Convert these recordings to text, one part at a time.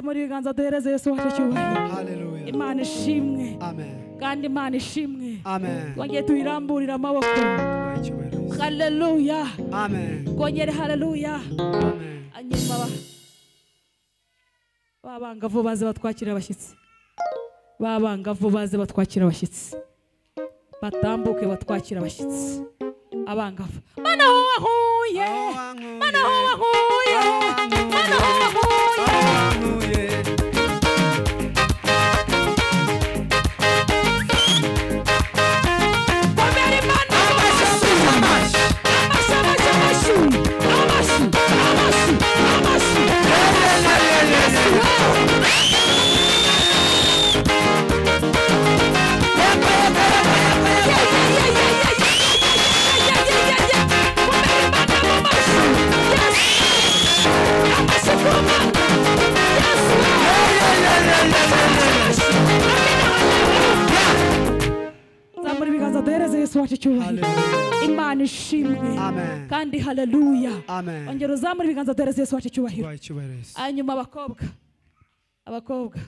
zamura ibiganza duhereze Yesu wacu cyubahiro. Hallelujah. Imana ishimwe. Amen. Kandi Imana ishimwe. Amen. Twongeye tuyiramburira amaboko. Hallelujah. Amen. Twongere hallelujah. Amen. Anyuma babangavu baze batwakira abashyitsi. Babangavu baze batwakira abashyitsi. Batambuke batwakira abashyitsi. Abangavu. Mana ho wahuye. Mana ho wahuye. Mana ho wahuye. Komere mana amashi. Zamura ibiganza duhereze Yesu wacu cyubahiro. Imana ishimwe. Kandi haleluya. Ongera uzamura ibiganza duhereze Yesu wacu cyubahiro. Hanyuma abakobwa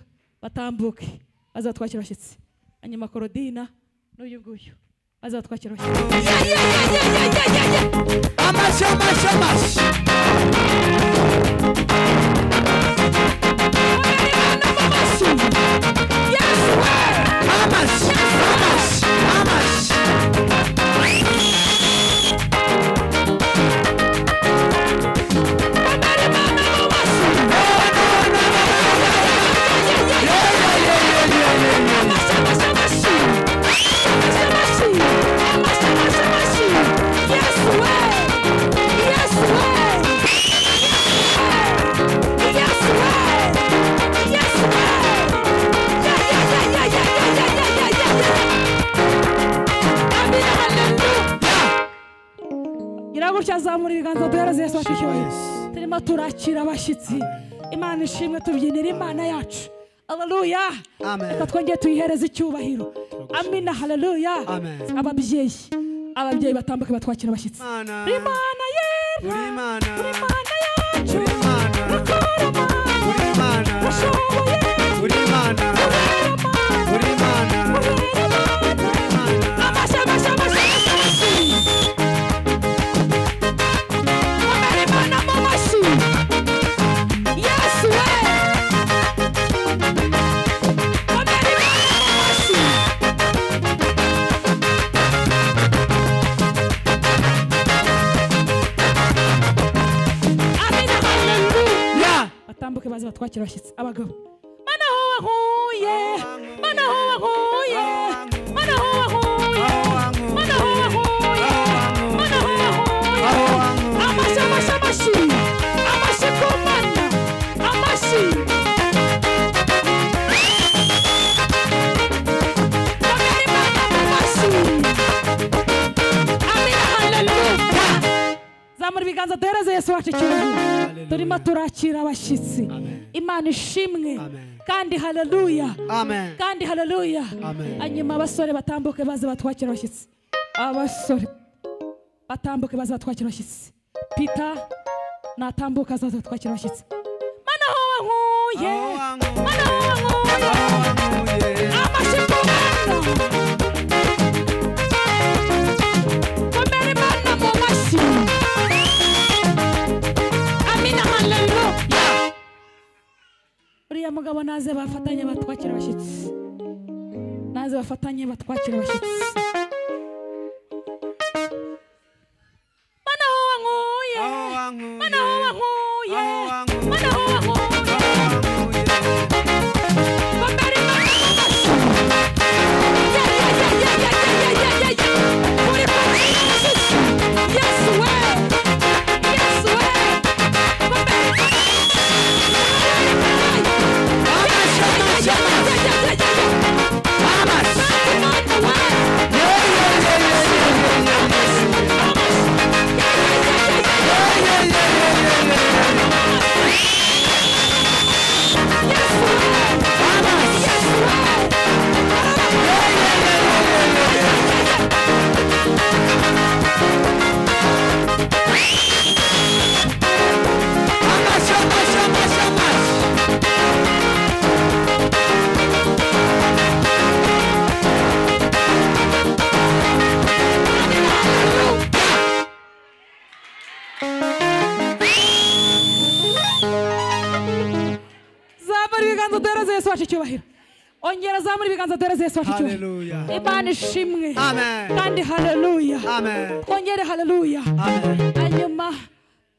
batambuke bazatwakira abashyitsi. Hanyuma Korodina n'uyu nguyu azatwakira abashyitsi. Amashi. Zamura ibiganza duhereze Yesu wacu cyubahiro. Turimo turakira abashyitsi. Imana ishimwe tubyinira Imana yacu. Hallelujah. Reka twongeye tuyihereze icyubahiro. Amina. Hallelujah. Ababyeyi batambuke batwakira abashyitsi. Imana yera. Imana yacu. Imana. Batambuke baze batwakira abashyitsi. Abagabo. Mana ho wahuye. Mana ho wahuye. Mana ho wahuye. Mana ho wahuye. Mana ho wahuye. Amashi. Amashi kumana. Amashi. Zamura ibiganza duhereze Yesu wacu cyubahiro. Turimo turakira abashyitsi. Imana ishimwe. Kandi haleluya. Kandi haleluya. Hanyuma abasore batambuke baze batwakira abashyitsi. Abasore batambuke baze batwakira abashyitsi. Peter natambuka azaza batwakira abashyitsi. Mana ho wahuye. Mana ho wahuye. Amashi kumana. Komere mana mu mashi. Uriya mugabo naze bafatanye batwakira abashyitsi. Naze bafatanye batwakira abashyitsi. Mana ho wahuye. Mana ho wahuye. Mana ho wahuye. Komere mana mu mashi. Muri abashyitsi. Yesu we. Yes, ibiganza duhereze Yesu wacu icyubahiro. Ongera zamura ibiganza duhereze Yesu wacu icyubahiro. Imana ishimwe. Kandi haleluya. Twongere haleluya. Hanyuma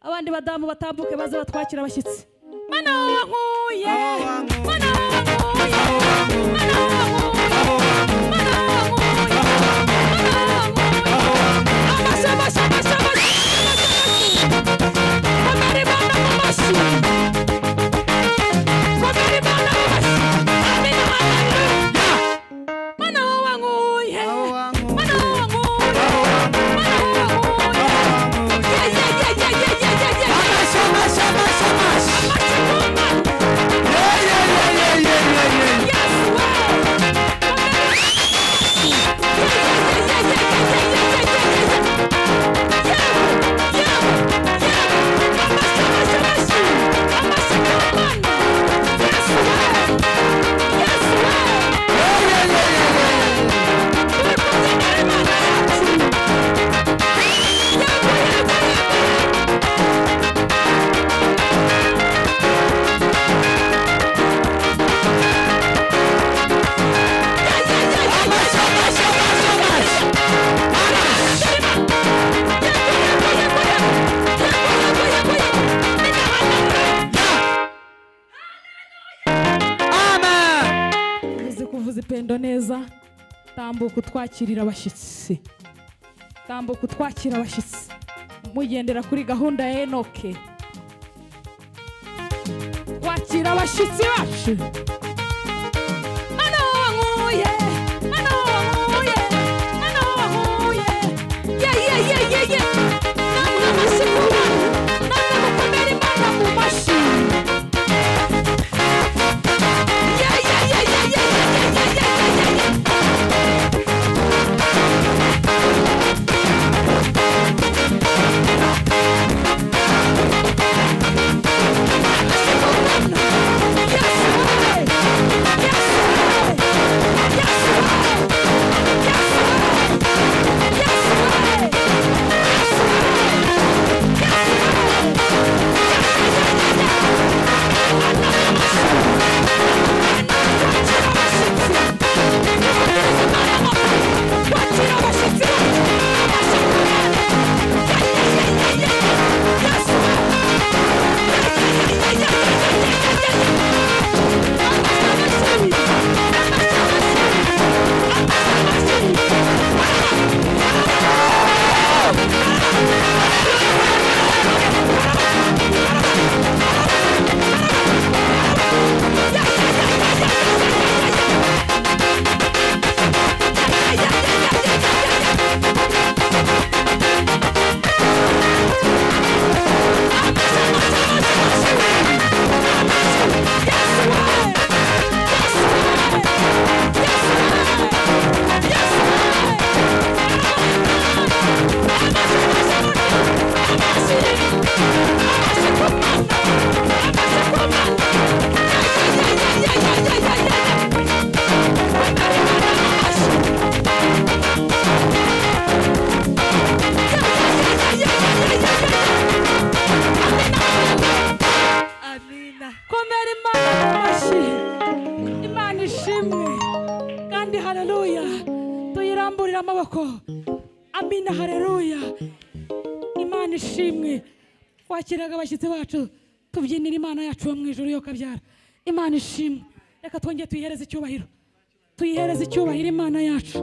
abandi badamu batambuke baze batwakira abashyitsi. Mana wankuye. Mana wankuye. Mana neza. Tambuka utwakirira abashyitsi. Tambuka utwakira abashyitsi. Mugendera kuri gahunda ya Enoke. Twakira abashyitsi bacu. Mana wankuye. Mana wankuye. Mana wankuye. Ye. Namwe amashikuba. Namwe mukomere Imana mu mashi. Amina, haleluya. Imana ishimwe. Wakiraga abashyitsi bacu tubyinira Imana yacu yo mu ijuru yo kabyara. Imana ishimwe. Reka twongeye tuyihereze icyubahiro. Tuyihereze icyubahiro Imana yacu.